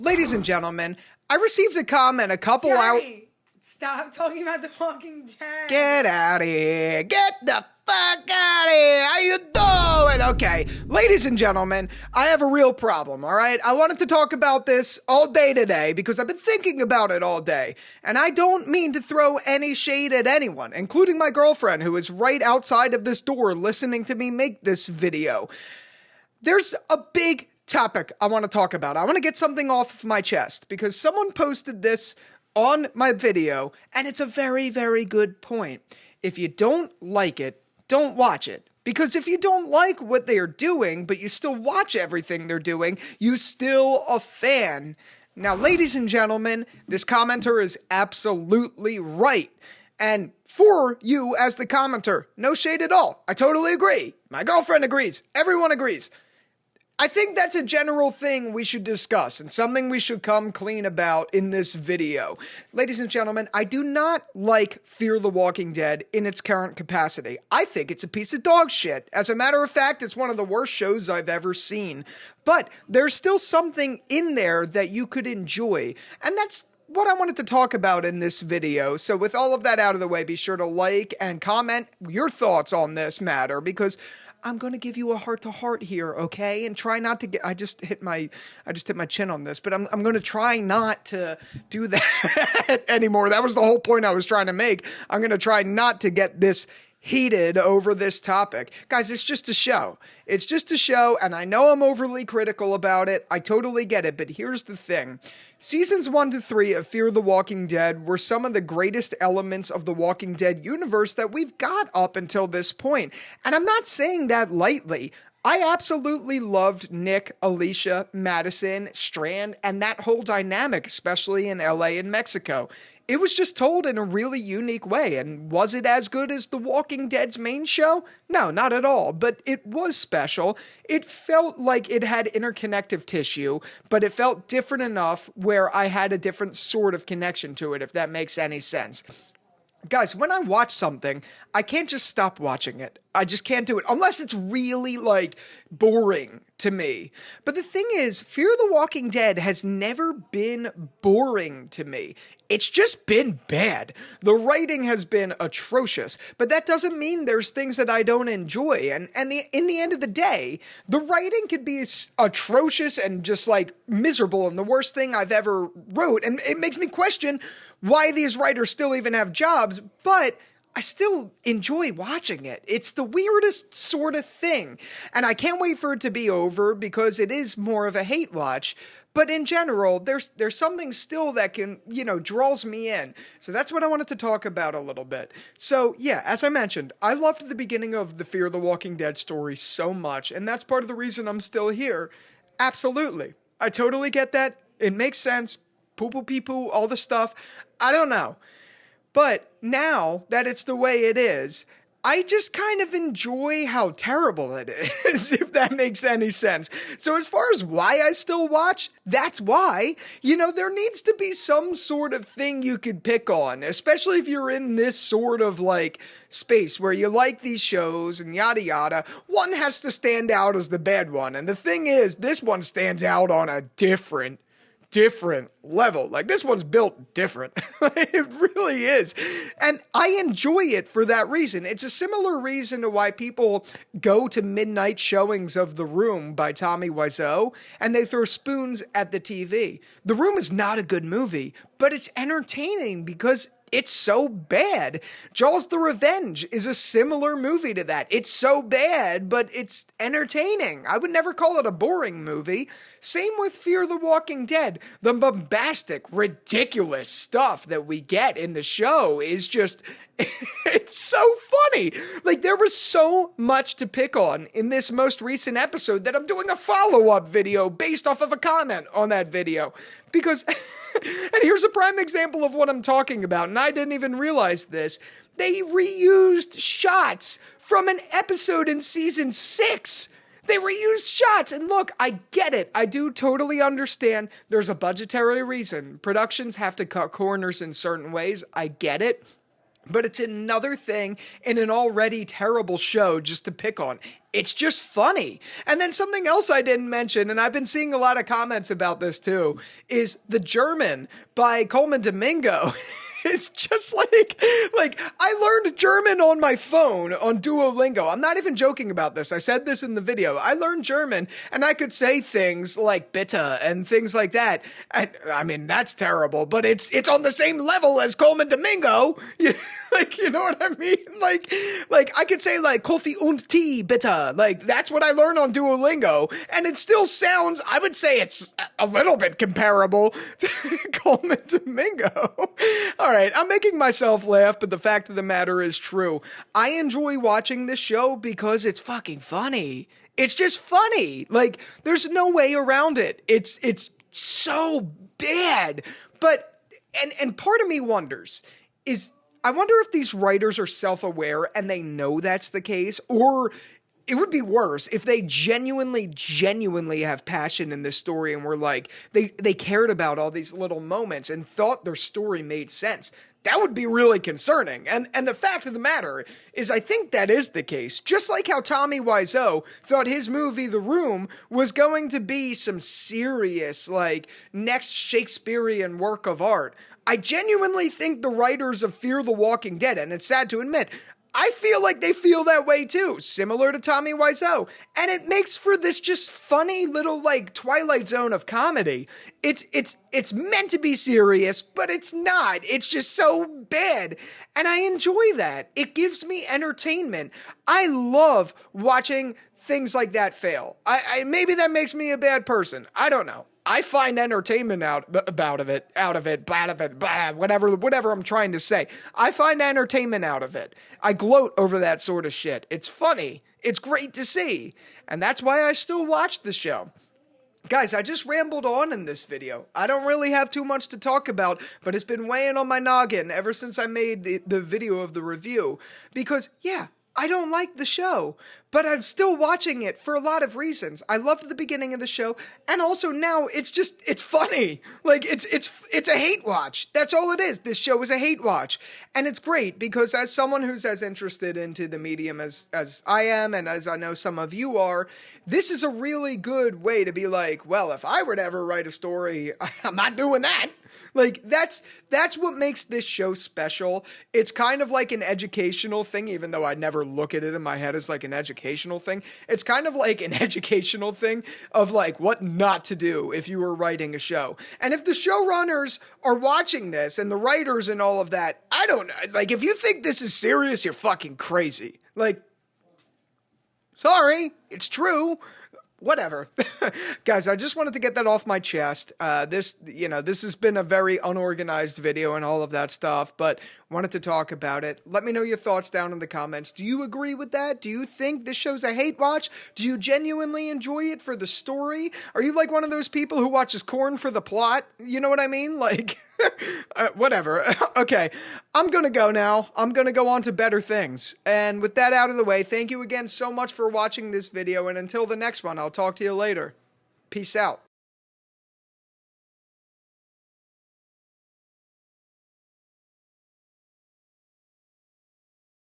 Ladies and gentlemen, I received a comment a couple hours... Stop talking about The Walking Dead. Get out of here. Get the fuck out of here. How you doing? Okay, ladies and gentlemen, I have a real problem, all right? I wanted to talk about this all day today because I've been thinking about it all day. And I don't mean to throw any shade at anyone, including my girlfriend who is right outside of this door listening to me make this video. There's a big topic I want to talk about. I want to get something off of my chest because someone posted this on my video, and it's a very, very good point. If you don't like it, don't watch it. Because if you don't like what they are doing, but you still watch everything they're doing, you're still a fan. Now, ladies and gentlemen, this commenter is absolutely right. And for you as the commenter, no shade at all. I totally agree. My girlfriend agrees. Everyone agrees. I think that's a general thing we should discuss and something we should come clean about in this video. Ladies and gentlemen, I do not like Fear the Walking Dead in its current capacity. I think it's a piece of dog shit. As a matter of fact, it's one of the worst shows I've ever seen. But there's still something in there that you could enjoy, and that's what I wanted to talk about in this video. So with all of that out of the way, be sure to like and comment your thoughts on this matter, because I'm going to give you a heart-to-heart here, okay? And try not to get... I just hit my chin on this, but I'm going to try not to do that anymore. That was the whole point I was trying to make. I'm going to try not to get this heated over this topic. Guys, it's just a show. It's just a show, and I know I'm overly critical about it. I totally get it, but here's the thing. Seasons 1 to 3 of Fear the Walking Dead were some of the greatest elements of the Walking Dead universe that we've got up until this point. And I'm not saying that lightly. I absolutely loved Nick, Alicia, Madison, Strand, and that whole dynamic, especially in LA and Mexico. It was just told in a really unique way, and was it as good as The Walking Dead's main show? No, not at all, but it was special. It felt like it had interconnective tissue, but it felt different enough where I had a different sort of connection to it, if that makes any sense. Guys, when I watch something, I can't just stop watching it. I just can't do it unless it's really, boring to me. But the thing is, Fear the Walking Dead has never been boring to me. It's just been bad. The writing has been atrocious, but that doesn't mean there's things that I don't enjoy. And in the end of the day, the writing could be atrocious and just, miserable and the worst thing I've ever wrote. And it makes me question why these writers still even have jobs, but I still enjoy watching it. It's the weirdest sort of thing. And I can't wait for it to be over because it is more of a hate watch. But in general, there's something still that can, draws me in. So that's what I wanted to talk about a little bit. So yeah, as I mentioned, I loved the beginning of the Fear the Walking Dead story so much. And that's part of the reason I'm still here. Absolutely. I totally get that. It makes sense. Poo-poo-pee-poo, all the stuff. I don't know. But now that it's the way it is, I just kind of enjoy how terrible it is, if that makes any sense. So as far as why I still watch, that's why. There needs to be some sort of thing you could pick on, especially if you're in this sort of, space where you like these shows and yada yada. One has to stand out as the bad one. And the thing is, this one stands out on a different level. This one's built different. It really is. And I enjoy it for that reason. It's a similar reason to why people go to midnight showings of The Room by Tommy Wiseau and they throw spoons at the TV. The Room is not a good movie, but it's entertaining because it's so bad. Jaws the Revenge is a similar movie to that. It's so bad, but it's entertaining. I would never call it a boring movie. Same with Fear the Walking Dead. The bombastic, ridiculous stuff that we get in the show is just, it's so funny. There was so much to pick on in this most recent episode that I'm doing a follow-up video based off of a comment on that video. Because, and here's a prime example of what I'm talking about, and I didn't even realize this. They reused shots from an episode in season 6. They reused shots, and look, I get it. I do totally understand there's a budgetary reason. Productions have to cut corners in certain ways. I get it. but it's another thing in an already terrible show just to pick on. It's just funny. And then something else I didn't mention, and I've been seeing a lot of comments about this too, is The German by Coleman Domingo. It's just like I learned German on my phone on Duolingo. I'm not even joking about this. I said this in the video. I learned German and I could say things like bitte and things like that. And I mean, that's terrible, but it's on the same level as Coleman Domingo. You know what I mean? Like I could say like Coffee und Tee bitte. Like that's what I learned on Duolingo. And it still sounds, I would say it's a little bit comparable to Coleman Domingo. All right, I'm making myself laugh, but the fact of the matter is true. I enjoy watching this show because it's fucking funny. It's just funny. Like, there's no way around it. It's so bad. But, and part of me wonders, I wonder if these writers are self-aware and they know that's the case, or it would be worse if they genuinely have passion in this story and were like, they cared about all these little moments and thought their story made sense. That would be really concerning. And the fact of the matter is I think that is the case. Just like how Tommy Wiseau thought his movie The Room was going to be some serious, like, next Shakespearean work of art. I genuinely think the writers of Fear the Walking Dead, and it's sad to admit, I feel like they feel that way too, similar to Tommy Wiseau. And it makes for this just funny little like Twilight Zone of comedy. It's meant to be serious, but it's not. It's just so bad. And I enjoy that. It gives me entertainment. I love watching things like that fail. I maybe that makes me a bad person. I don't know. I find entertainment out of it, whatever I'm trying to say. I find entertainment out of it. I gloat over that sort of shit. It's funny. It's great to see. And that's why I still watch the show. Guys, I just rambled on in this video. I don't really have too much to talk about, but it's been weighing on my noggin ever since I made the video of the review. Because, yeah, I don't like the show, but I'm still watching it for a lot of reasons. I loved the beginning of the show, and also now it's funny. Like, it's a hate watch. That's all it is. This show is a hate watch. And it's great because as someone who's as interested into the medium as I am, and as I know some of you are, this is a really good way to be like, well, if I were to ever write a story, I'm not doing that. Like, that's what makes this show special. It's kind of like an educational thing, even though I never look at it in my head as like an educational thing. It's kind of like an educational thing of like what not to do if you were writing a show. And if the showrunners are watching this and the writers and all of that, I don't know. Like, if you think this is serious, you're fucking crazy. Like, sorry, it's true. Whatever. Guys, I just wanted to get that off my chest. This has been a very unorganized video and all of that stuff, but wanted to talk about it. Let me know your thoughts down in the comments. Do you agree with that? Do you think this show's a hate watch? Do you genuinely enjoy it for the story? Are you like one of those people who watches Corn for the plot? You know what I mean? Like, whatever. Okay, I'm gonna go now. I'm gonna go on to better things. And with that out of the way, thank you again so much for watching this video, and until the next one, I'll talk to you later. Peace out.